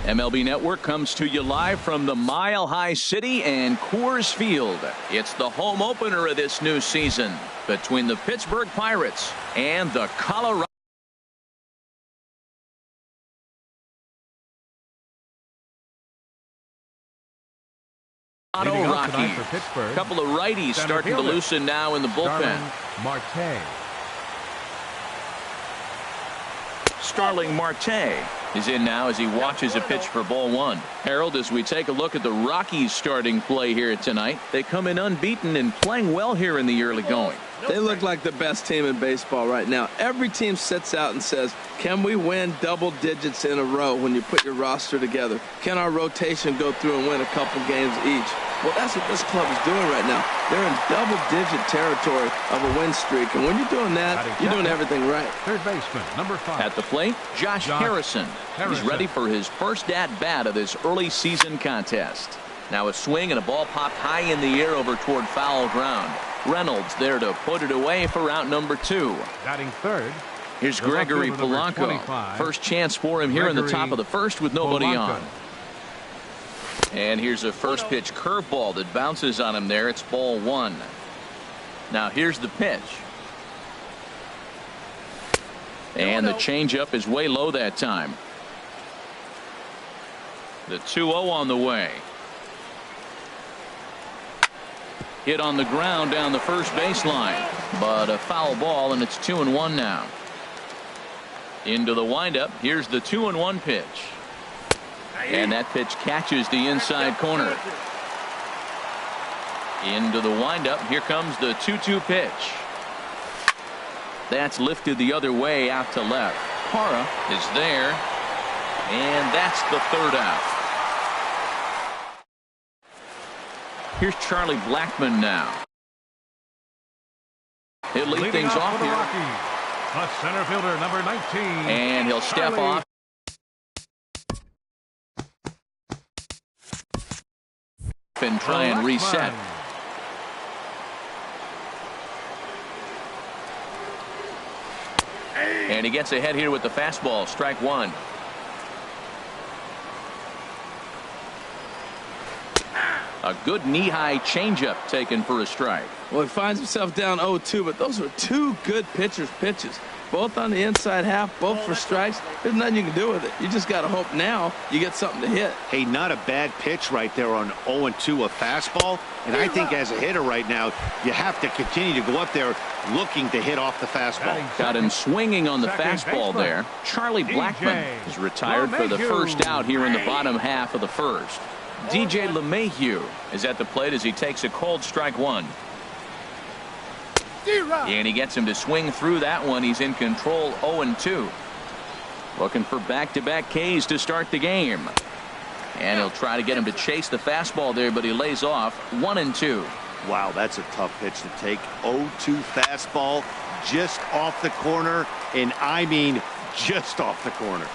MLB Network comes to you live from the Mile High City and Coors Field. It's the home opener of this new season between the Pittsburgh Pirates and the Colorado Rockies. A couple of righties starting to loosen now in the bullpen. Starling Marte is in now as he watches a pitch for ball one. Harold, as we take a look at the Rockies starting play here tonight, they come in unbeaten and playing well here in the early going. They look like the best team in baseball right now. Every team sits out and says, can we win double digits in a row when you put your roster together? Can our rotation go through and win a couple games each? Well, that's what this club is doing right now. They're in double-digit territory of a win streak. And when you're doing that, you're doing everything right. Third baseman, number 5. At the plate, Josh Harrison. He's ready for his first at-bat of this early season contest. Now a swing and a ball popped high in the air over toward foul ground. Reynolds there to put it away for out number 2. Batting third. Here's Gregory Polanco. First chance for him here in the top of the first with nobody on. And here's a first pitch curveball that bounces on him there. It's ball 1. Now here's the pitch. And the changeup is way low that time. The 2-0 on the way. Hit on the ground down the first baseline, but a foul ball, and it's 2-1 now. Into the windup. Here's the 2-1 pitch. And that pitch catches the inside corner. Into the windup. Here comes the 2-2 pitch. That's lifted the other way out to left. Parra is there. And that's the third out. Here's Charlie Blackmon now. He'll lead things off here. The center fielder, number 19. And he'll step off. And try and reset. And he gets ahead here with the fastball. Strike 1. A good knee-high changeup taken for a strike. Well, he finds himself down 0-2, but those were two good pitchers' pitches. Both on the inside half, both for strikes. There's nothing you can do with it. You just got to hope now you get something to hit. Hey, not a bad pitch right there on 0-2, a fastball. And I think as a hitter right now, you have to continue to go up there looking to hit off the fastball. Got him swinging on the fastball there. Charlie Blackmon is retired for the first out here in the bottom half of the first. DJ LeMahieu is at the plate as he takes a cold strike 1. And he gets him to swing through that one. He's in control 0-2. Looking for back-to-back Ks to start the game. And he'll try to get him to chase the fastball there, but he lays off 1-2. Wow, that's a tough pitch to take. 0-2 fastball just off the corner, and I mean just off the corner.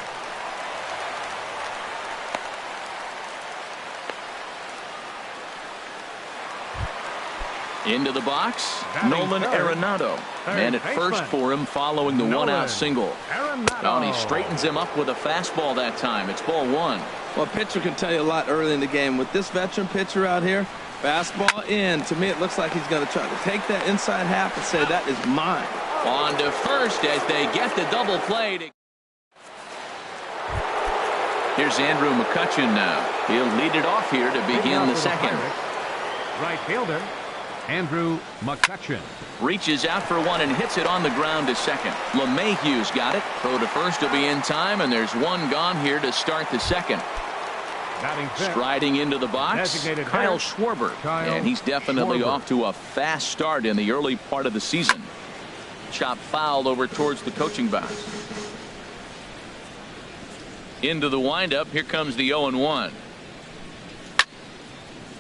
Into the box, Nolan Arenado. Man at first for him following the one-out single. And he straightens him up with a fastball that time. It's ball 1. Well, a pitcher can tell you a lot early in the game. With this veteran pitcher out here, fastball in. To me, it looks like he's going to try to take that inside half and say, that is mine. On to first as they get the double play. Here's Andrew McCutchen now. He'll lead it off here to begin the second. Right fielder Andrew McCutchen reaches out for one and hits it on the ground to second. LeMahieu's got it. Throw to first will be in time, and there's one gone here to start the second. Striding into the box, Kyle Schwarber. And he's definitely off to a fast start in the early part of the season. Chop fouled over towards the coaching box. Into the windup. Here comes the 0-1.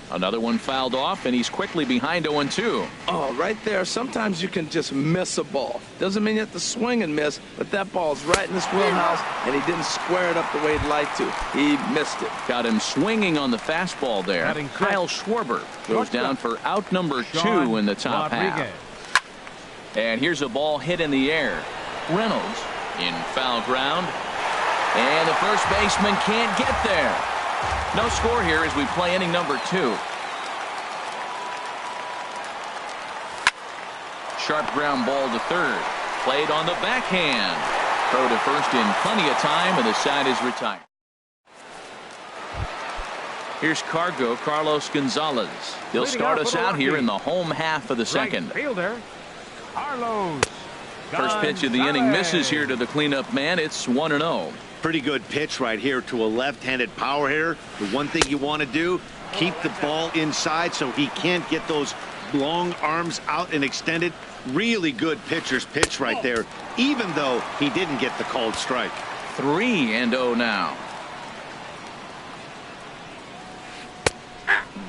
Another one fouled off, and he's quickly behind 0-2. Oh, right there. Sometimes you can just miss a ball. Doesn't mean you have to swing and miss, but that ball's right in his wheelhouse, and he didn't square it up the way he'd like to. He missed it. Got him swinging on the fastball there. Kyle Schwarber goes down for out number 2 in the top half. And here's a ball hit in the air. Reynolds in foul ground. And the first baseman can't get there. No score here as we play inning number 2. Sharp ground ball to third. Played on the backhand. Throw to first in plenty of time, and the side is retired. Here's Carlos Gonzalez. He'll start us out here in the home half of the second. Fielder, Carlos. First pitch of the inning misses here to the cleanup man. It's 1-0. Pretty good pitch right here to a left-handed power hitter. The one thing you want to do, keep the ball inside so he can't get those long arms out and extended. Really good pitcher's pitch right there, even though he didn't get the called strike. 3-0 now.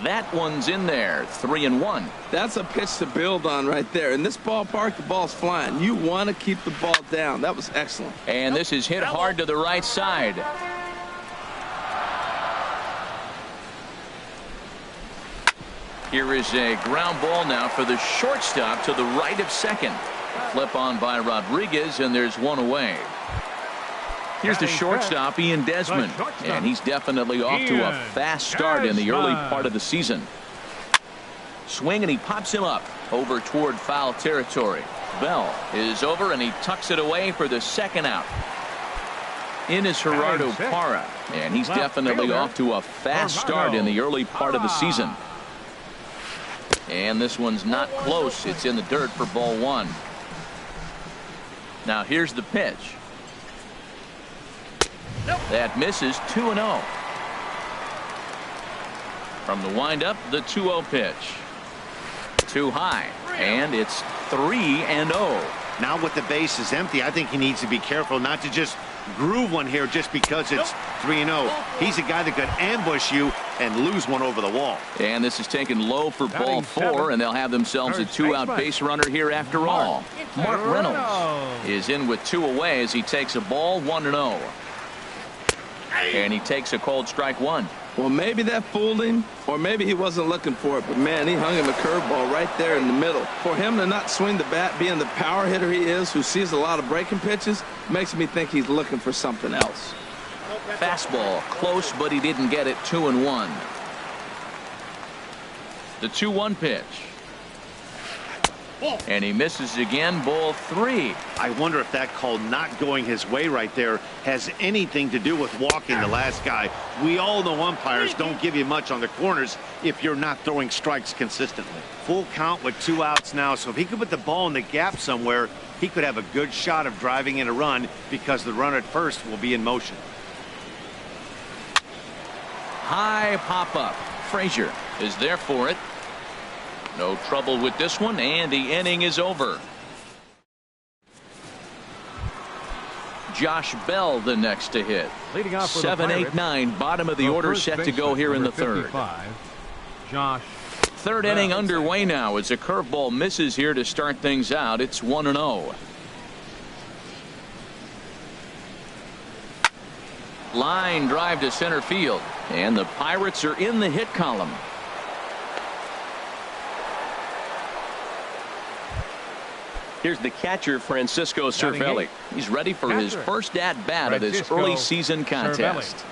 That one's in there. 3-1. That's a pitch to build on right there. In this ballpark, the ball's flying. You want to keep the ball down. That was excellent. And this is hit hard to the right side. Here is a ground ball now for the shortstop to the right of second. Flip on by Rodriguez, and there's one away. Here's the shortstop, Ian Desmond, and he's definitely off to a fast start in the early part of the season. Swing, and he pops him up over toward foul territory. Bell is over, and he tucks it away for the second out. In is Gerardo Parra, and he's definitely off to a fast start in the early part of the season. And this one's not close. It's in the dirt for ball 1. Now here's the pitch. That misses. 2-0. From the windup, the 2-0 pitch. Too high, and it's 3-0. Now with the base is empty, I think he needs to be careful not to just groove one here just because it's 3-0. He's a guy that could ambush you and lose one over the wall. And this is taken low for ball 4, and they'll have themselves a 2-out base runner here after all. Mark Reynolds is in with 2 away as he takes a ball. 1-0. And he takes a cold strike 1. Well, maybe that fooled him, or maybe he wasn't looking for it, but man, he hung him a curveball right there in the middle. For him to not swing the bat, being the power hitter he is, who sees a lot of breaking pitches, makes me think he's looking for something else. Fastball close, but he didn't get it. 2-1. The 2-1 pitch. And he misses again. Ball 3. I wonder if that call not going his way right there has anything to do with walking the last guy. We all know umpires don't give you much on the corners if you're not throwing strikes consistently. Full count with 2 outs now, so if he could put the ball in the gap somewhere, he could have a good shot of driving in a run because the runner at first will be in motion. High pop up. Frazier is there for it. No trouble with this one, and the inning is over. Josh Bell the next to hit. 7, 8, 9, bottom of the order set to go here in the third. Josh. Third inning underway now as a curveball misses here to start things out. It's 1-0. Line drive to center field, and the Pirates are in the hit column. Here's the catcher, Francisco Cervelli. He's ready for his first at-bat of this early season contest.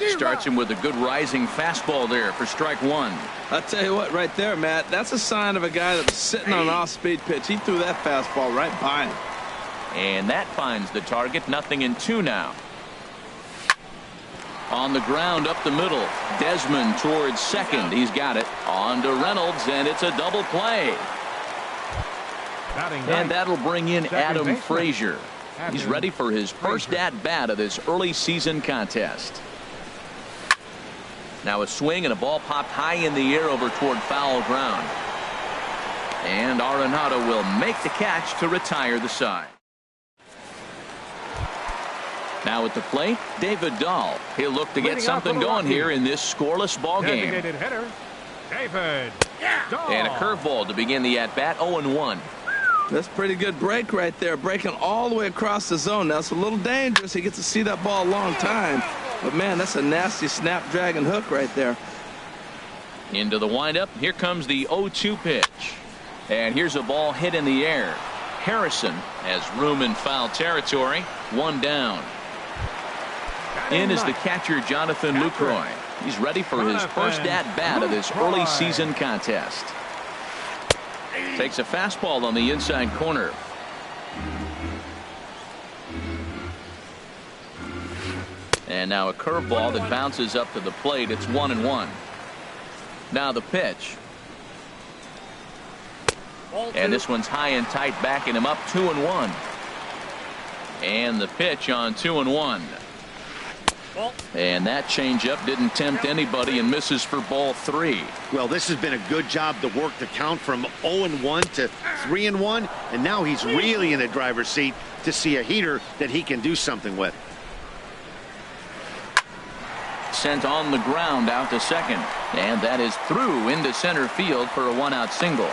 Starts him with a good rising fastball there for strike 1. I'll tell you what, right there, Matt, that's a sign of a guy that was sitting on an off-speed pitch. He threw that fastball right by him. And that finds the target. 0-2 now. On the ground up the middle. Desmond towards second. He's got it. On to Reynolds, and it's a double play. And that'll bring in Adam Frazier. He's ready for his first at-bat of this early season contest. Now a swing, and a ball popped high in the air over toward foul ground. And Arenado will make the catch to retire the side. Now at the plate, David Dahl. He'll look to get something going here in this scoreless ball game. David Dahl. And a curveball to begin the at-bat. 0-1. That's a pretty good break right there, breaking all the way across the zone. Now it's a little dangerous. He gets to see that ball a long time, but man, that's a nasty snapdragon hook right there. Into the windup. Here comes the 0-2 pitch, and here's a ball hit in the air. Harrison has room in foul territory. 1 down. In is the catcher, Jonathan Lucroy. He's ready for his first at-bat of this early season contest. Takes a fastball on the inside corner. And now a curveball that bounces up to the plate. It's 1-1. Now the pitch. And this one's high and tight, backing him up. 2-1. And the pitch on 2-1. And that changeup didn't tempt anybody and misses for ball 3. Well, this has been a good job to work the count from 0-1 to 3-1. And now he's really in the driver's seat to see a heater that he can do something with. Sent on the ground out to second. And that is through into center field for a 1-out single.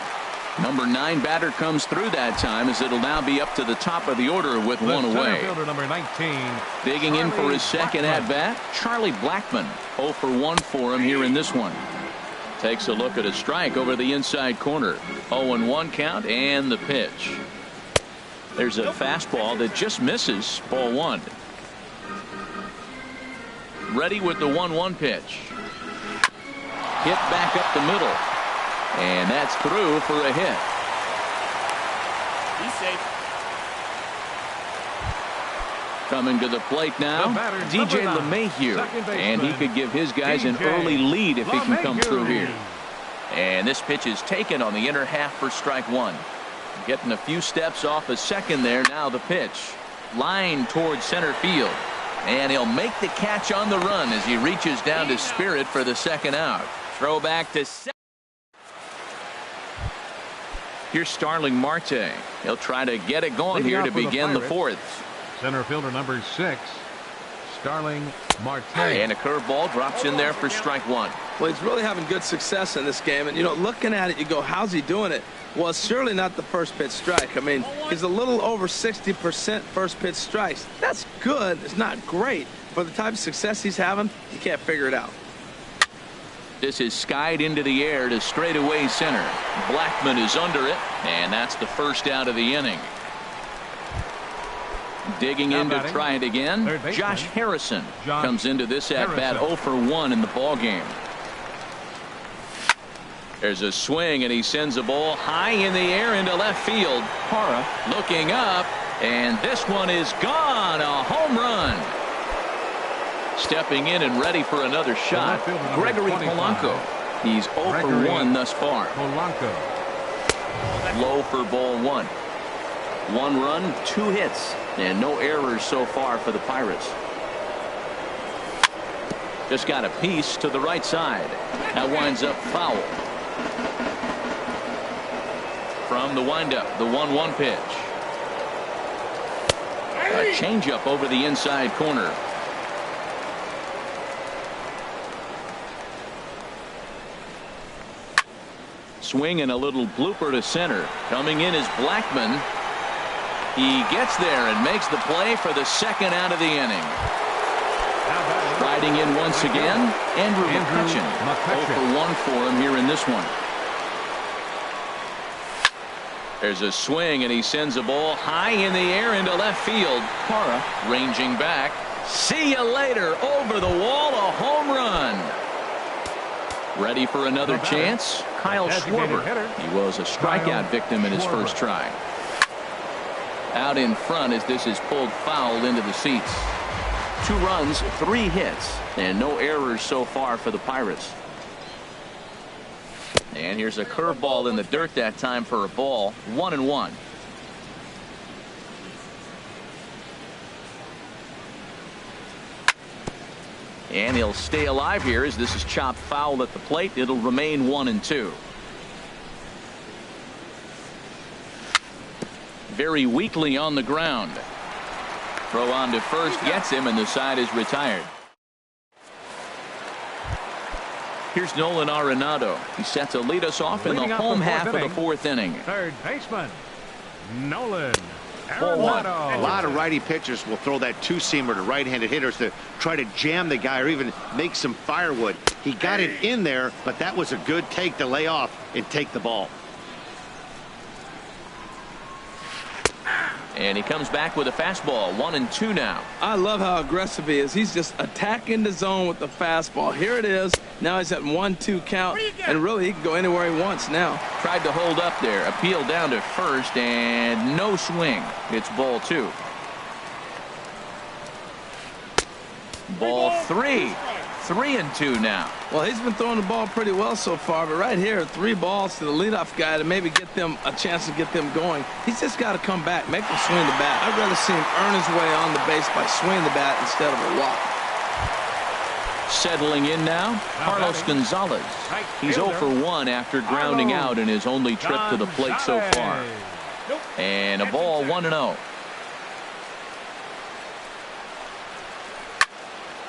Number 9 batter comes through that time, as it'll now be up to the top of the order with one away. Fielder number 19. Digging in for his second at bat, Charlie Blackmon. 0 for 1 for him here in this one. Takes a look at a strike over the inside corner. 0-1 count and the pitch. There's a fastball that just misses. Ball 1. Ready with the 1-1 pitch. Hit back up the middle. And that's through for a hit. He's safe. Coming to the plate now, DJ LeMahieu. And he could give his guys an early lead if he can come through here. And this pitch is taken on the inner half for strike 1. Getting a few steps off a second there. Now the pitch. Line towards center field. And he'll make the catch on the run as he reaches down to Spirit for the second out. Throw back to second. Here's Starling Marte. He'll try to get it going here to begin the 4th. Center fielder number 6, Starling Marte. And a curveball drops in there for strike 1. Well, he's really having good success in this game. And, you know, looking at it, you go, how's he doing it? Well, it's surely not the first pitch strike. I mean, he's a little over 60% first pitch strikes. That's good. It's not great. For the type of success he's having, you can't figure it out. This is skied into the air to straightaway center. Blackmon is under it, and that's the first out of the inning. Digging in to try it again, Josh Harrison comes into this at-bat 0 for 1 in the ballgame. There's a swing, and he sends a ball high in the air into left field. Parra looking up, and this one is gone. A home run. Stepping in and ready for another shot, Gregory Polanco. He's 0 for 1 thus far. Polanco. Low for ball 1. 1 run, 2 hits, and no errors so far for the Pirates. Just got a piece to the right side. That winds up foul. From the windup, the 1-1 pitch. A changeup over the inside corner. Swing and a little blooper to center. Coming in is Blackmon. He gets there and makes the play for the second out of the inning. Riding in once again, Andrew McCutchen. 0 for 1 for him here in this one. There's a swing, and he sends a ball high in the air into left field. Parra ranging back. See you later. Over the wall, a home run. Ready for another chance? Kyle Schwarber. He was a strikeout victim in his first try. Out in front as this is pulled foul into the seats. 2 runs, 3 hits, and no errors so far for the Pirates. And here's a curveball in the dirt that time for a ball. 1-1. And he'll stay alive here as this is chopped foul at the plate. It'll remain 1-2. Very weakly on the ground. Throw on to first gets him, and the side is retired. Here's Nolan Arenado. He's set to lead us off in the home half of the 4th inning. Third baseman, Nolan A Arenado. lot of righty pitchers will throw that two-seamer to right-handed hitters to try to jam the guy or even make some firewood. He got it in there, but that was a good take to lay off and take the ball. And he comes back with a fastball. 1-2 now. I love how aggressive he is. He's just attacking the zone with the fastball. Here it is. Now he's at 1-2 count. And really, he can go anywhere he wants now. Tried to hold up there. Appeal down to first, and no swing. It's ball 2. Ball 3. 3-2 now. Well, he's been throwing the ball pretty well so far, but right here, 3 balls to the leadoff guy to maybe get them a chance to get them going. He's just got to come back, make him swing the bat. I'd rather see him earn his way on the base by swinging the bat instead of a walk. Settling in now, Carlos Gonzalez. He's 0 for 1 after grounding out in his only trip to the plate so far. And a ball, 1-0.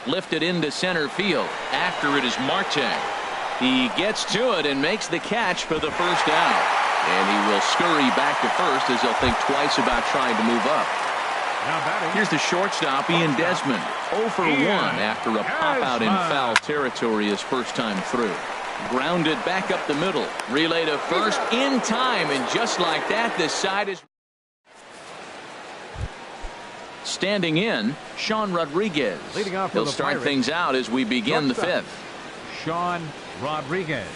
Lifted into center field. After it is Marte. He gets to it and makes the catch for the first out. And he will scurry back to first as he'll think twice about trying to move up. Here's the shortstop, Ian Desmond. 0 for 1 after a pop-out in foul territory his first time through. Grounded back up the middle. Relay to first in time, and just like that, this side is... Standing in, Sean Rodriguez. He'll start things out as we begin the 5th. Sean Rodriguez.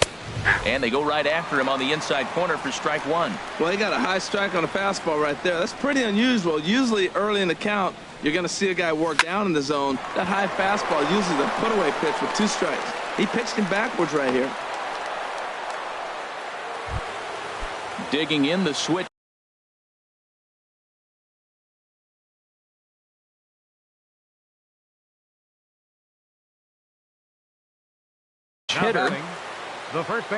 And they go right after him on the inside corner for strike 1. Well, he got a high strike on a fastball right there. That's pretty unusual. Usually early in the count, you're going to see a guy work down in the zone. That high fastball, usually the put-away pitch with 2 strikes. He pitched him backwards right here. Digging in the switch. Hitter. The first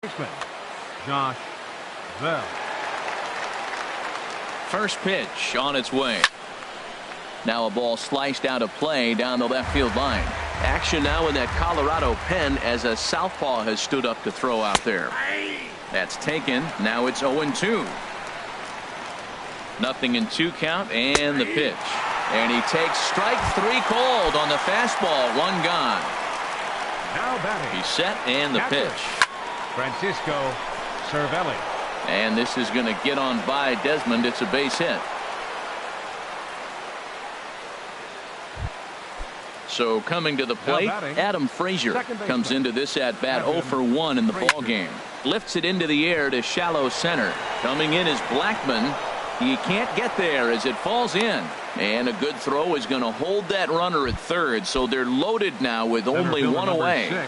baseman, Josh Bell. First pitch on its way. Now a ball sliced out of play down the left field line. Action now in that Colorado pen as a southpaw has stood up to throw out there. That's taken. Now it's 0-2. 0-2 count and the pitch. And he takes strike 3 called on the fastball. 1 gone. Now batting. He's set and the pitch. Francisco Cervelli. And this is going to get on by Desmond. It's a base hit. So coming to the plate, Adam Frazier comes into this at bat 0 for 1 in the ball game. Lifts it into the air to shallow center. Coming in is Blackman. He can't get there as it falls in. And a good throw is going to hold that runner at third. So they're loaded now with only 1 away.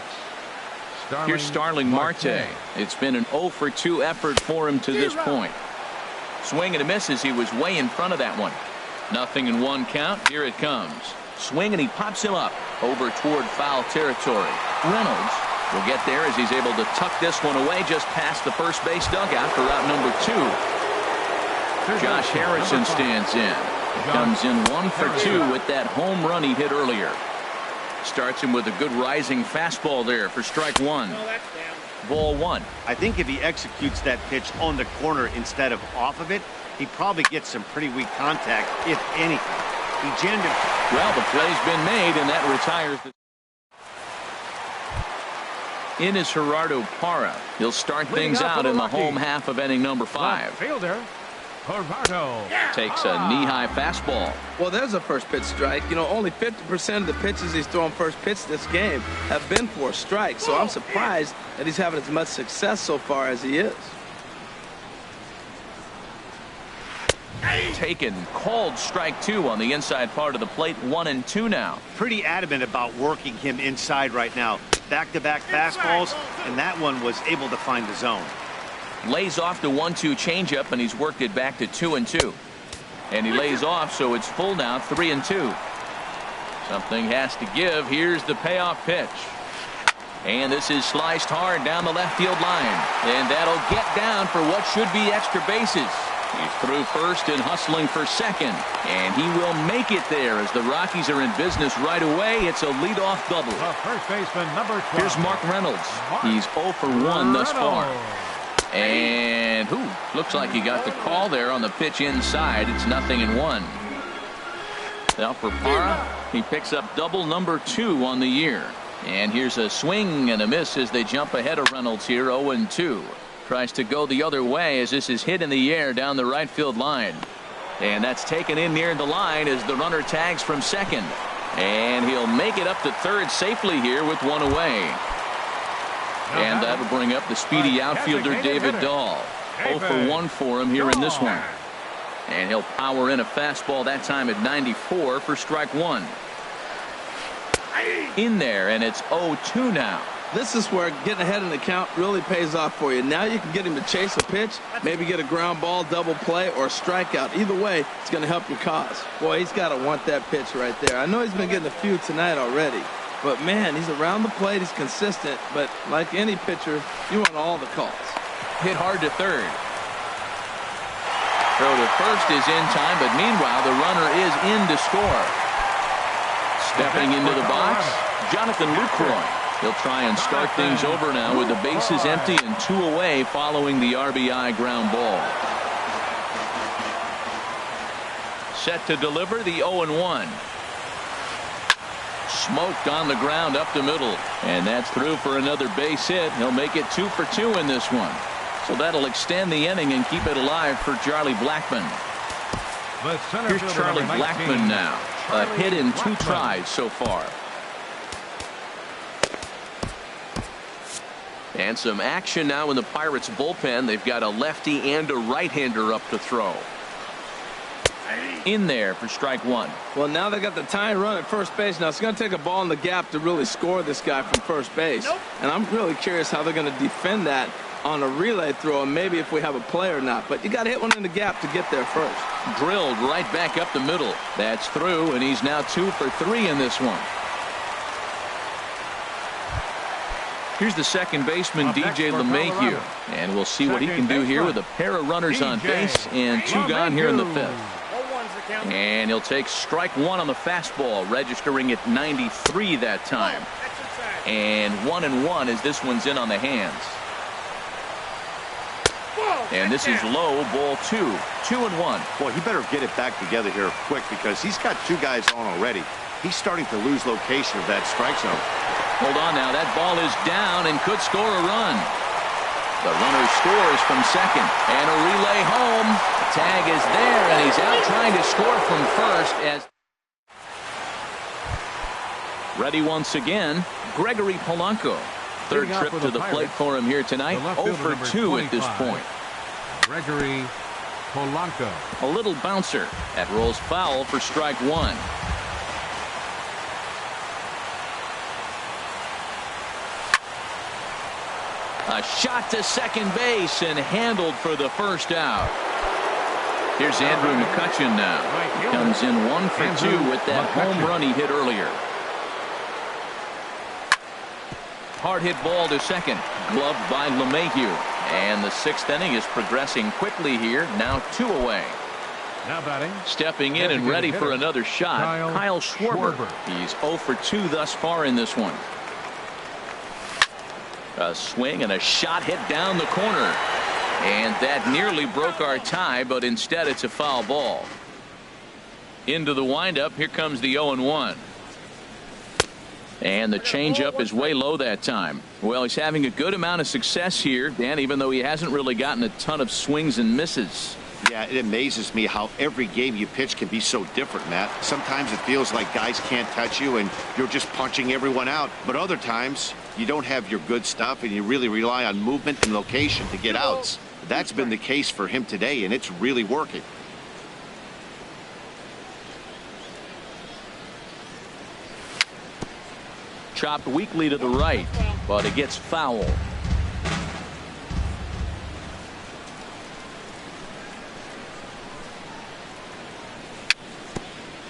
Here's Starling Marte. It's been an 0 for 2 effort for him to this point. Swing and a miss as he was way in front of that one. 0-1 count. Here it comes. Swing and he pops him up over toward foul territory. Reynolds will get there as he's able to tuck this one away just past the first base dugout for out number 2. Josh Harrison stands in. Comes in 1 for 2 with that home run he hit earlier. Starts him with a good rising fastball there for strike 1. Ball 1. I think if he executes that pitch on the corner instead of off of it, he probably gets some pretty weak contact, if anything. He jammed it. Well, the play's been made, and that retires the... In is Gerardo Parra. He'll start things out in the home half of inning number 5. Fielder Gerardo takes a knee-high fastball. Well, there's a first pitch strike. You know, only 50% of the pitches he's throwing first pitch this game have been for a strike. So I'm surprised that he's having as much success so far as he is. Taken, called strike 2 on the inside part of the plate. 1-2 now. Pretty adamant about working him inside right now. Back-to-back fastballs, and that one was able to find the zone. Lays off the 1-2 changeup, and he's worked it back to 2-2. And he lays off, so it's full now, 3-2. Something has to give. Here's the payoff pitch. And this is sliced hard down the left field line. And that'll get down for what should be extra bases. He's through first and hustling for second. And he will make it there as the Rockies are in business right away. It's a leadoff double. The first baseman, number 12. Here's Mark Reynolds. He's 0 for 1 thus far. And looks like he got the call there on the pitch inside. It's 0-1. Now for Parra, he picks up double number 2 on the year. And here's a swing and a miss as they jump ahead of Reynolds here, 0-2. Tries to go the other way as this is hit in the air down the right field line. And that's taken in near the line as the runner tags from second. And he'll make it up to third safely here with one away. And that'll bring up the speedy outfielder David Dahl. 0 for 1 for him here in this one. And he'll power in a fastball that time at 94 for strike one. In there, and it's 0-2 now. This is where getting ahead in the count really pays off for you. Now you can get him to chase a pitch, maybe get a ground ball, double play, or a strikeout. Either way, it's going to help your cause. Boy, he's got to want that pitch right there. I know he's been getting a few tonight already, but man, he's around the plate, he's consistent, but like any pitcher, you want all the calls. Hit hard to third. Throw to first is in time, but meanwhile, the runner is in to score. Stepping into the box, Jonathan Lucroy. He'll try and start things over now with the bases empty and 2 away following the RBI ground ball. Set to deliver the 0-1. Smoked on the ground up the middle. And that's through for another base hit. He'll make it 2 for 2 in this one. So that'll extend the inning and keep it alive for Charlie Blackmon. Here's Charlie Blackmon now. A hit in 2 tries so far. And some action now in the Pirates bullpen. They've got a lefty and a right-hander up to throw. In there for strike one. Well, now they got the tying run at first base. Now it's going to take a ball in the gap to really score this guy from first base. And I'm really curious how they're going to defend that on a relay throw, and maybe if we have a play or not. But you got to hit one in the gap to get there first. Drilled right back up the middle. That's through, and he's now 2 for 3 in this one. Here's the second baseman, DJ LeMahieu, and we'll see what he can do here with a pair of runners on base and 2 gone here in the 5th. And he'll take strike one on the fastball, registering at 93 that time. And 1-1 as this one's in on the hands. And this is low, ball 2. 2-1. Boy, he better get it back together here quick because he's got 2 guys on already. He's starting to lose location of that strike zone. Hold on now. That ball is down and could score a run. The runner scores from second. And a relay home. Tag is there, and he's out trying to score from first. As ready once again, Gregory Polanco. Third trip to the plate for him here tonight. 0 for 2 at this point. Gregory Polanco. A little bouncer. That rolls foul for strike one. A shot to second base and handled for the first out. Here's Andrew McCutchen now. He comes in 1 for 2 with that home run he hit earlier. Hard hit ball to second. Gloved by LeMahieu. And the 6th inning is progressing quickly here. Now 2 away. Now batting. Stepping in and ready for another shot, Kyle Schwarber. He's 0 for 2 thus far in this one. A swing and a shot hit down the corner. And that nearly broke our tie, but instead it's a foul ball. Into the windup. Here comes the 0-1. And the changeup is way low that time. Well, he's having a good amount of success here, Dan, even though he hasn't really gotten a ton of swings and misses. Yeah, it amazes me how every game you pitch can be so different, Matt. Sometimes it feels like guys can't touch you and you're just punching everyone out. But other times you don't have your good stuff and you really rely on movement and location to get outs. That's been the case for him today, and it's really working. Chopped weakly to the right, but it gets foul.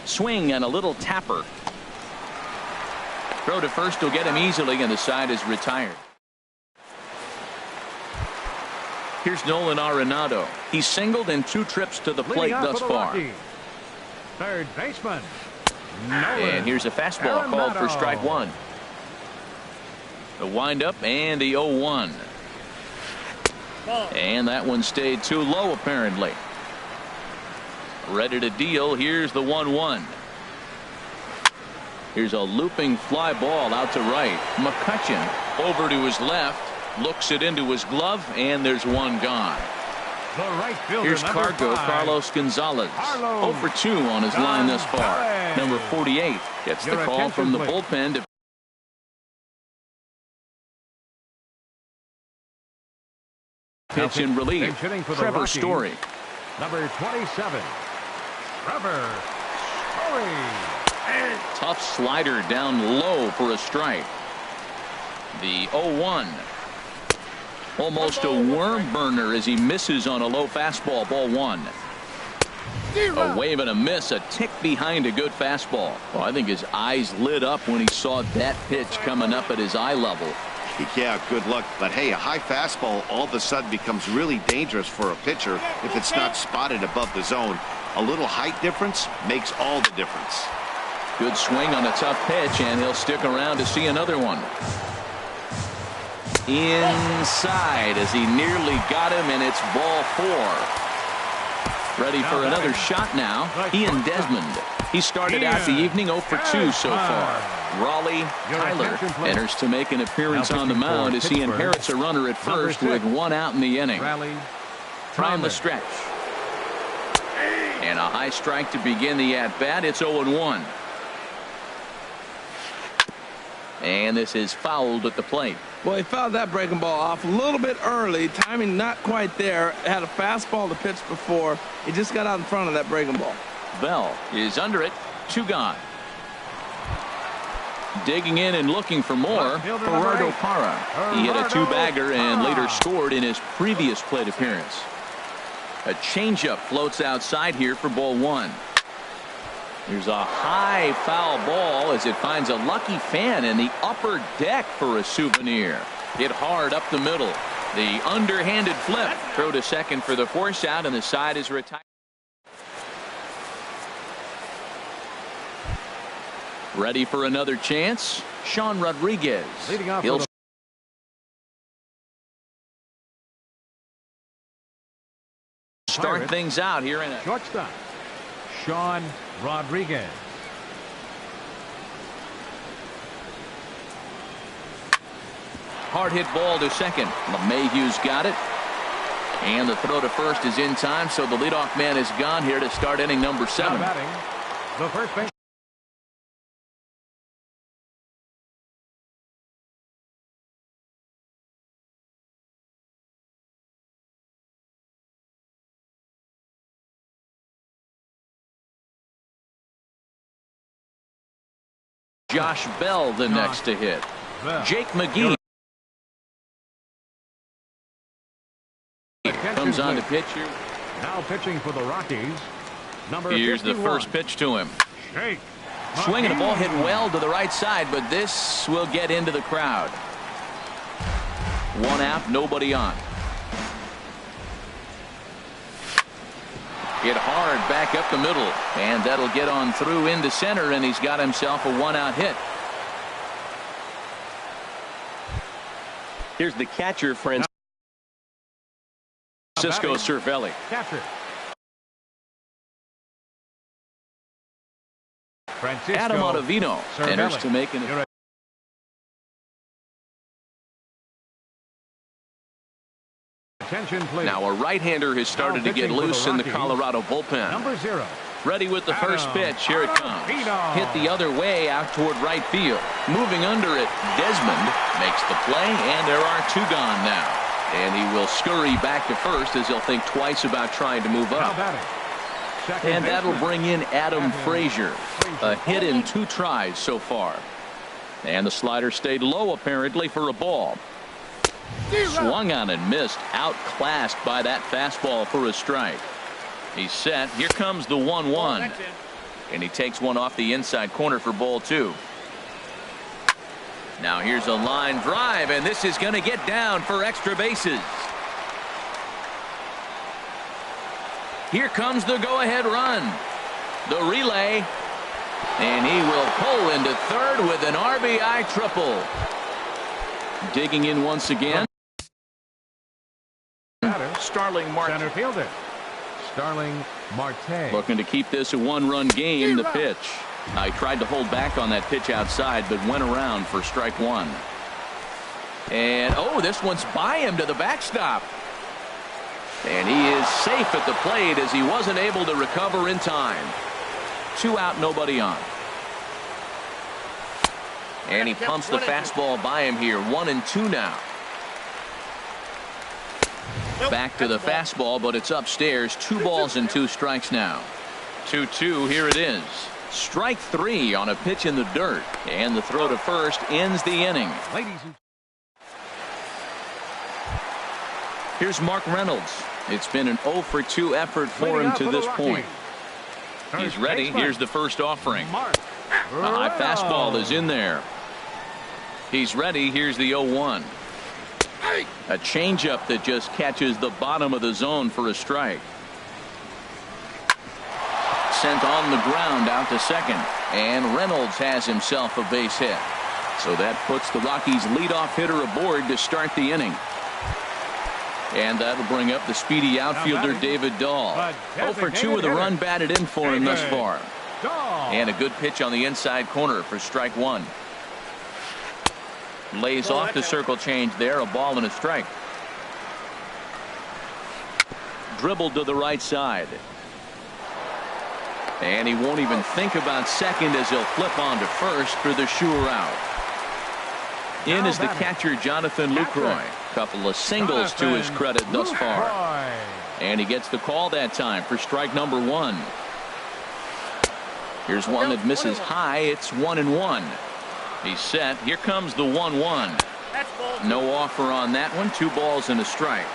Swing and a little tapper. Throw to first will get him easily, and the side is retired. Here's Nolan Arenado. He's singled in 2 trips to the plate thus far. Third baseman. And here's a fastball called for strike one. The windup and the 0-1. And that one stayed too low apparently. Ready to deal. Here's the 1-1. Here's a looping fly ball out to right. McCutchen over to his left. Looks it into his glove, and there's one gone. The right fielder, Here's Cargo, 5, Carlos Gonzalez. 0 for 2 on his line thus far. Number 48 gets the call from the bullpen to pitch in relief. Trevor Story. Number 27, Trevor Story. Tough slider down low for a strike. The 0-1. Almost a worm burner as he misses on a low fastball. Ball 1. A wave and a miss, a tick behind a good fastball. Well, I think his eyes lit up when he saw that pitch coming up at his eye level. Yeah, good luck. But hey, a high fastball all of a sudden becomes really dangerous for a pitcher if it's not spotted above the zone. A little height difference makes all the difference. Good swing on a tough pitch, and he'll stick around to see another one. Inside as he nearly got him, and it's ball 4. Ready for another shot now. Ian Desmond. He started out the evening 0 for 2 so far. Raleigh Tyler enters to make an appearance on the mound as he inherits a runner at first with 1 out in the inning. From the stretch. And a high strike to begin the at-bat. It's 0-1. And this is fouled at the plate. Well, he fouled that breaking ball off a little bit early. Timing not quite there. Had a fastball to pitch before. He just got out in front of that breaking ball. Bell is under it. 2 gone. Digging in and looking for more. Gerardo Parra. He hit a 2-bagger and later scored in his previous plate appearance. A changeup floats outside here for ball 1. There's a high foul ball as it finds a lucky fan in the upper deck for a souvenir. Hit hard up the middle. The underhanded flip. Throw to second for the force out, and the side is retired. Ready for another chance. Sean Rodriguez. Leading off He'll start things out here in a shortstop. Sean Rodriguez. hard hit ball to second. LeMahieu's got it. And the throw to first is in time, so the leadoff man is gone here to start inning number 7. The first base. Josh Bell the next to hit. Jake McGee comes on to pitch here. Now pitching for the Rockies. Here's 51. the first pitch to him. Jake Swinging a ball hit well to the right side, but this will get into the crowd. 1 out, nobody on. Hit hard back up the middle, and that'll get on through into center, and he's got himself a 1-out hit. Here's the catcher, Francisco Cervelli. Catcher. Francisco Adam Ottavino enters to make an attention, please. Now a right-hander has started to get loose in the Colorado bullpen. Number 0. Ready with the first pitch. Here it comes. Hit the other way out toward right field. Moving under it, Desmond makes the play, and there are 2 gone now. And he will scurry back to first as he'll think twice about trying to move up. And that'll bring in Adam Frazier. A hit in 2 tries so far. And the slider stayed low apparently for a ball. Swung on and missed. Outclassed by that fastball for a strike. He's set. Here comes the 1-1. And he takes one off the inside corner for ball 2. Now here's a line drive, and this is going to get down for extra bases. Here comes the go-ahead run. The relay. And he will pull into third with an RBI triple. Digging in once again. Starling Marte. Center fielder. Starling Marte. Looking to keep this a 1-run game. The pitch. He tried to hold back on that pitch outside, but went around for strike 1. And, oh, this one's by him to the backstop. And he is safe at the plate as he wasn't able to recover in time. 2 out, nobody on. And he pumps the fastball by him here. 1-2 now. Back to the fastball, but it's upstairs. 2 balls and 2 strikes now. 2-2, here it is. Strike 3 on a pitch in the dirt. And the throw to first ends the inning. Here's Mark Reynolds. It's been an 0 for 2 effort for him to this point. He's ready. Here's the first offering. A high fastball is in there. He's ready. Here's the 0-1. A changeup that just catches the bottom of the zone for a strike. Sent on the ground out to second. And Reynolds has himself a base hit. So that puts the Rockies' leadoff hitter aboard to start the inning. And that'll bring up the speedy outfielder David Dahl. 0 for 2 with a run batted in for him thus far. And a good pitch on the inside corner for strike 1. Lays off the circle change there. A ball and a strike. Dribbled to the right side. And he won't even think about second as he'll flip on to first for the sure out. In is the catcher Jonathan Lucroy. Couple of singles to his credit thus far. And he gets the call that time for strike number 1. Here's one that misses high. It's 1-1. He's set. Here comes the 1-1. No offer on that one. 2 balls and a strike.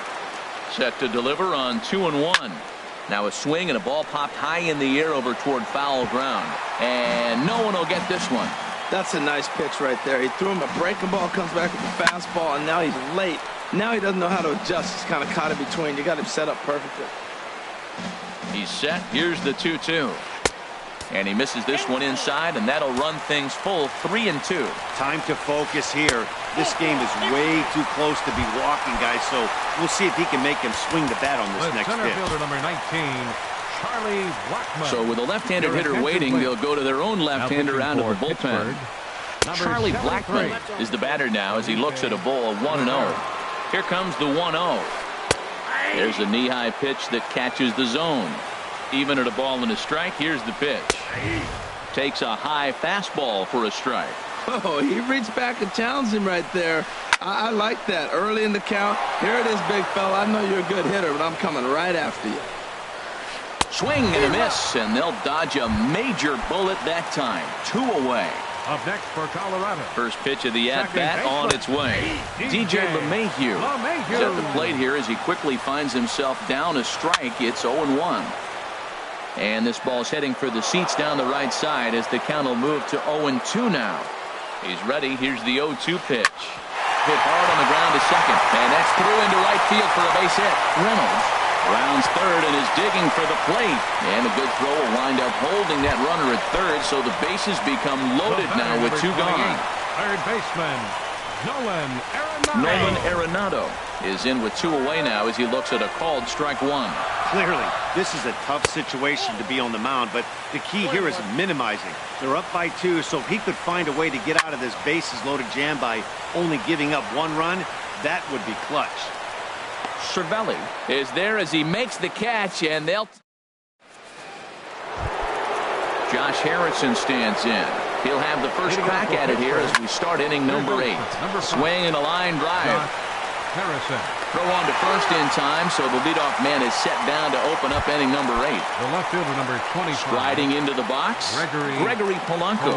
Set to deliver on 2-1. Now a swing and a ball popped high in the air over toward foul ground. And no one will get this one. That's a nice pitch right there. He threw him a breaking ball, comes back with the fastball, and now he's late. Now he doesn't know how to adjust. He's kind of caught in between. You got him set up perfectly. He's set. Here's the 2-2. And he misses this one inside, and that'll run things full 3-2. Time to focus here. This game is way too close to be walking, guys, so we'll see if he can make him swing the bat on this next pitch. Fielder number 19. Charlie Blackmon. So with a left-handed hitter waiting, they'll go to their own left-hander out of the bullpen. Charlie Blackmon is the batter now as he looks at a ball 1-0. Here comes the 1-0. There's a knee-high pitch that catches the zone. Even at a ball and a strike, here's the pitch. Takes a high fastball for a strike. Oh, he reached back and challenged him right there. I like that. Early in the count. Here it is, big fella. I know you're a good hitter, but I'm coming right after you. Swing and a miss, and they'll dodge a major bullet that time. 2 away. Up next for Colorado. First pitch of the at-bat on its way. DJ LeMahieu is at the plate here as he quickly finds himself down a strike. It's 0-1. And this ball's heading for the seats down the right side as the count will move to 0-2 now. He's ready. Here's the 0-2 pitch. Hit hard on the ground to second. And that's through into right field for a base hit. Reynolds rounds third and is digging for the plate. And a good throw will wind up holding that runner at third, so the bases become loaded now with 2 gone. Third baseman, Nolan Arenado. Nolan Arenado is in with 2 away now as he looks at a called strike 1. Clearly, this is a tough situation to be on the mound, but the key here is minimizing. They're up by 2, so if he could find a way to get out of this bases-loaded jam by only giving up 1 run, that would be clutch. Cervelli is there as he makes the catch, and they'll... Josh Harrison stands in. He'll have the first crack at it here as we start inning number 8. Swing and a line drive. Harrison. Throw on to first in time, so the leadoff man is set down to open up inning number 8. The left fielder number 25. Striding into the box, Gregory Polanco.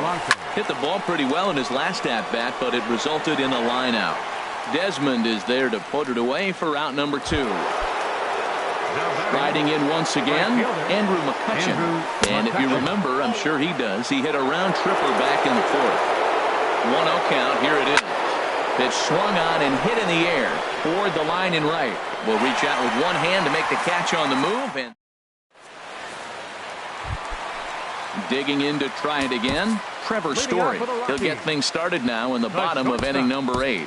Hit the ball pretty well in his last at-bat, but it resulted in a line out. Desmond is there to put it away for out number 2. Striding in once again, Andrew McCutcheon. And if you remember, I'm sure he does, he hit a round tripper back in the 4th. 1-0 count, here it is. Pitch swung on and hit in the air toward the line and right. Will reach out with one hand to make the catch on the move. And digging in to try it again, Trevor Story. He'll get things started now in the bottom of inning number 8.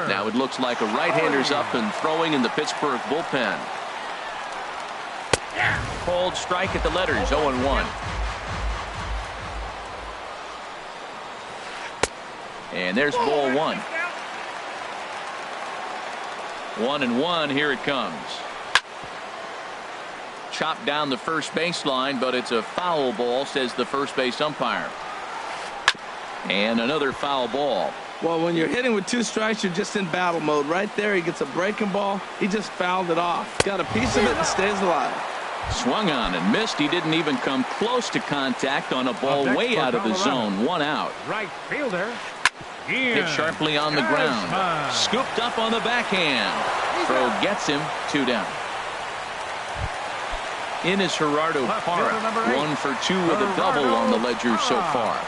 Now it looks like a right-hander's up and throwing in the Pittsburgh bullpen. Cold strike at the letters, 0-1. And there's ball 1. 1-1. Here it comes. Chopped down the first baseline, but it's a foul ball, says the first base umpire. And another foul ball. Well, when you're hitting with 2 strikes, you're just in battle mode. Right there, he gets a breaking ball. He just fouled it off. Got a piece of it and stays alive. Swung on and missed. He didn't even come close to contact on a ball way out of the zone. 1 out. Right fielder. Hit sharply on the ground. Scooped up on the backhand. Throw gets him. 2 down. In is Gerardo Parra. 1 for 2 with a double on the ledger so far.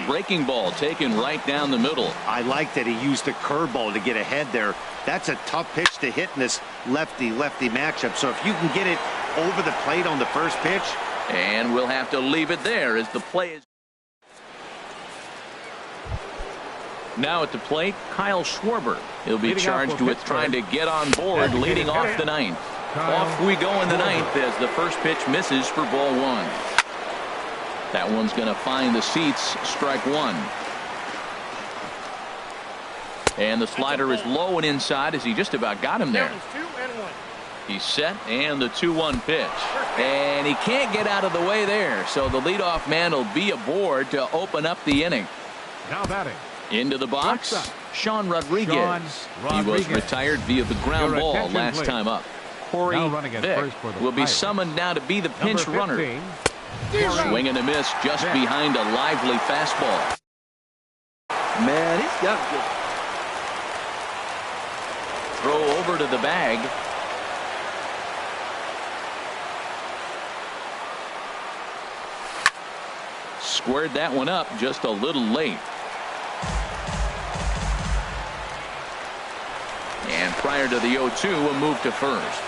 Breaking ball taken right down the middle. I like that he used the curveball to get ahead there. That's a tough pitch to hit in this lefty-lefty matchup. So if you can get it over the plate on the first pitch. And we'll have to leave it there as the play is. Now at the plate, Kyle Schwarber. He'll be charged with trying to get on board leading off the 9th. Off we go in the 9th as the first pitch misses for ball 1. That one's going to find the seats. Strike 1. And the slider is low and inside as he just about got him there. He's set, and the 2-1 pitch. And he can't get out of the way there, so the leadoff man will be aboard to open up the inning. Now batting. Into the box, Sean Rodriguez. He was retired via the ground ball last time up. Corey Vick will be summoned now to be the pinch runner. Swing and a miss just behind a lively fastball. Man, he's got good. Throw over to the bag. Squared that one up just a little late. And prior to the 0-2, a move to first.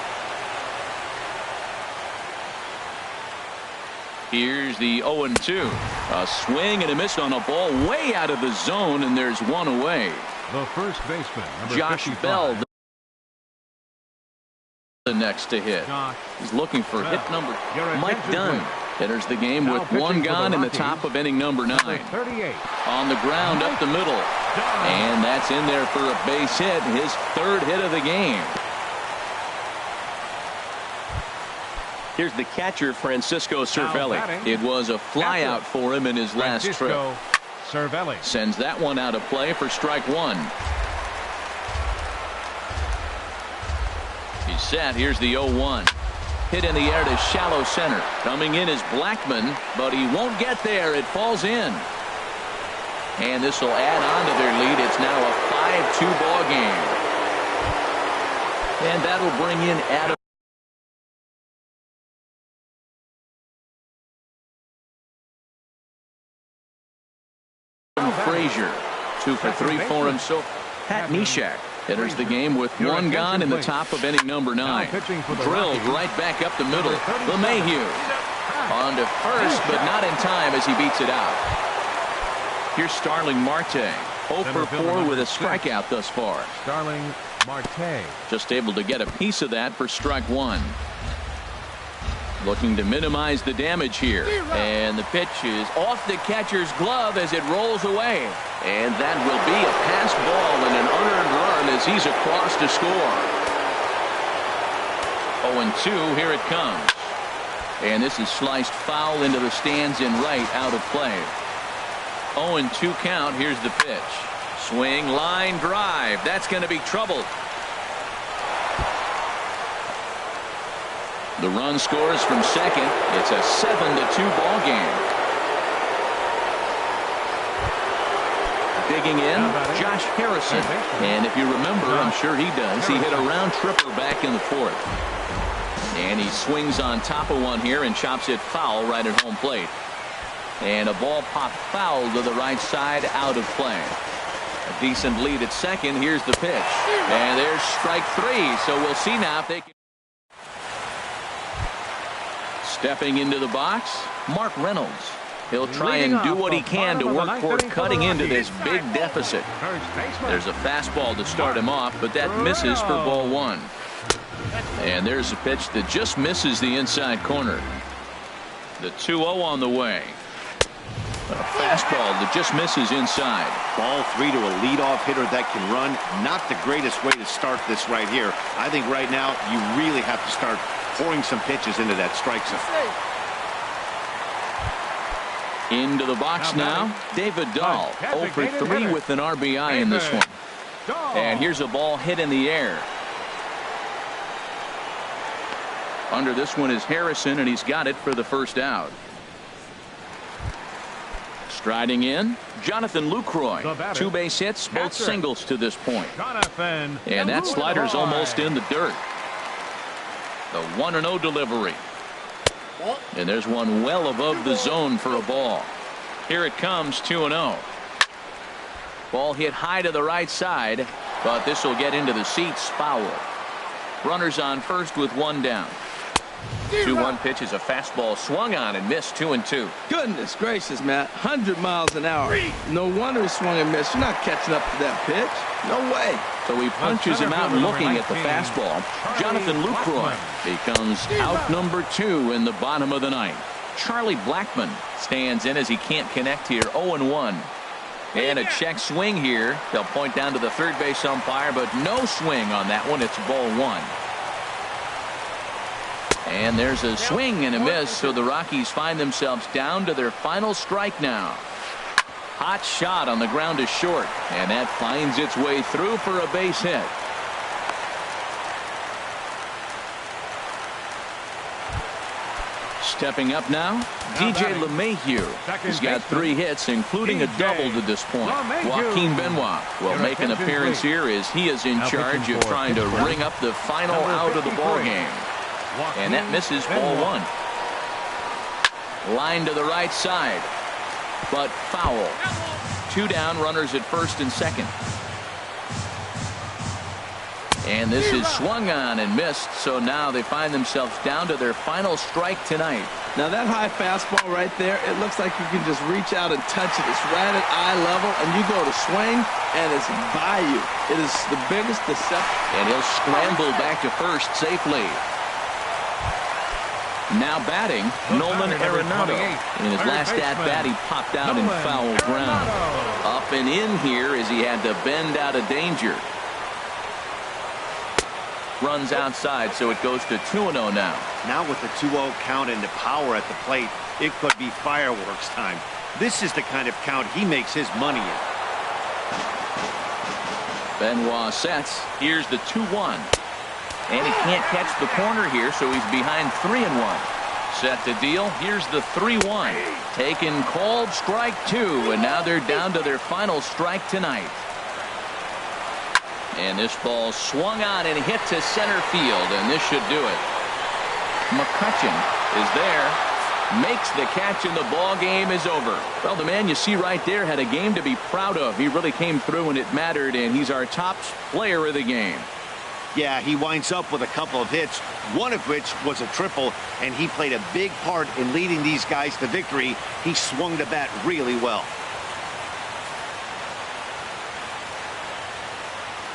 Here's the 0-2. A swing and a miss on a ball way out of the zone, and there's 1 away. The first baseman, Josh 55. Bell, the next to hit. He's looking for hit number. Mike Dunn enters the game with 1 gone in the top of inning number 9. 38. On the ground up the middle. And that's in there for a base hit, his 3rd hit of the game. Here's the catcher, Francisco Cervelli. It was a flyout for him in his last trip. Cervelli sends that one out of play for strike 1. He's set. Here's the 0-1. Hit in the air to shallow center. Coming in is Blackman, but he won't get there. It falls in. And this will add on to their lead. It's now a 5-2 ball game. And that'll bring in Adam Frazier. 2 for 3 for him. So Pat Neshek enters the game with 1 gone in the top of inning number 9. Drilled right back up the middle. LeMahieu on to first, but not in time as he beats it out. Here's Starling Marte. 0 for 4 with a strikeout thus far. Starling Marte. Just able to get a piece of that for strike 1. Looking to minimize the damage here. And the pitch is off the catcher's glove as it rolls away. And that will be a pass ball and an unearned run as he's across to score. 0-2, here it comes. And this is sliced foul into the stands in right, out of play. 0-2 count. Here's the pitch. Swing, line drive. That's going to be trouble. The run scores from second. It's a 7-2 ball game. Digging in, Josh Harrison. And if you remember, I'm sure he does, he hit a round tripper back in the 4th. And he swings on top of one here and chops it foul right at home plate. And a ball popped foul to the right side, out of play. A decent lead at second. Here's the pitch. And there's strike 3. So we'll see now if they can. Stepping into the box, Mark Reynolds. He'll try and do what he can to work toward cutting into this big deficit. There's a fastball to start him off, but that misses for ball 1. And there's a pitch that just misses the inside corner. The 2-0 on the way. A fastball that just misses inside. Ball 3 to a leadoff hitter that can run. Not the greatest way to start this right here. I think right now you really have to start pouring some pitches into that strike zone. Into the box now, David Dahl, 0 for 3 with an RBI in this one. And here's a ball hit in the air. Under this one is Harrison, and he's got it for the first out. Striding in, Jonathan Lucroy. 2 base hits, both singles to this point. And that slider's almost in the dirt. The 1-0 delivery. And there's one well above the zone for a ball. Here it comes, 2-0. Ball hit high to the right side, but this will get into the seats, foul. Runners on first with 1 down. 2-1 pitch is a fastball swung on and missed, 2-2. Goodness gracious, Matt. 100 miles an hour. No wonder he swung and missed. You're not catching up to that pitch. No way. So he punches him out looking at the fastball. Jonathan Lucroy becomes out number 2 in the bottom of the 9th. Charlie Blackmon stands in as he can't connect here, 0-1. And a check swing here. They'll point down to the third base umpire, but no swing on that one. It's ball 1. And there's a swing and a miss, so the Rockies find themselves down to their final strike now. Hot shot on the ground is short, and that finds its way through for a base hit. Stepping up now, DJ LeMahieu. He's got 3 hits, including a double to this point. Joaquin Benoit will make an appearance here as he is in charge of trying to ring up the final out of the ball game. And that misses, ball 1. Line to the right side, but foul. 2 down, runners at first and second. And this is swung on and missed, so now they find themselves down to their final strike tonight. Now that high fastball right there, it looks like you can just reach out and touch it. It's right at eye level, and you go to swing, and it's by you. It is the biggest deception. And he'll scramble back to first safely. Now batting, Nolan Arenado. In his last at-bat, he popped out in foul ground. Up and in here as he had to bend out of danger. Runs outside, so it goes to 2-0 now. Now with the 2-0 count and the power at the plate, it could be fireworks time. This is the kind of count he makes his money in. Benoit sets. Here's the 2-1. And he can't catch the corner here, so he's behind 3-1. Set to deal. Here's the 3-1. Taken, called, strike 2, and now they're down to their final strike tonight. And this ball swung on and hit to center field, and this should do it. McCutchen is there, makes the catch, and the ball game is over. Well, the man you see right there had a game to be proud of. He really came through when it mattered, and he's our top player of the game. Yeah, he winds up with a couple of hits, one of which was a triple, and he played a big part in leading these guys to victory. He swung the bat really well.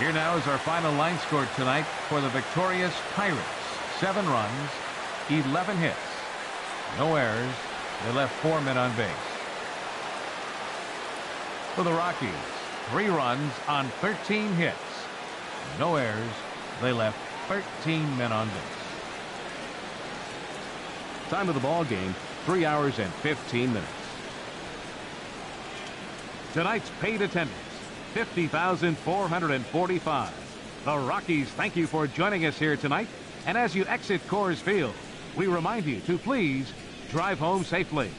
Here now is our final line score tonight for the victorious Pirates. 7 runs, 11 hits, no errors. They left 4 men on base. For the Rockies, 3 runs on 13 hits, no errors. They left 13 men on base. Time of the ball game, 3 hours and 15 minutes. Tonight's paid attendance, 50,445. The Rockies thank you for joining us here tonight. And as you exit Coors Field, we remind you to please drive home safely.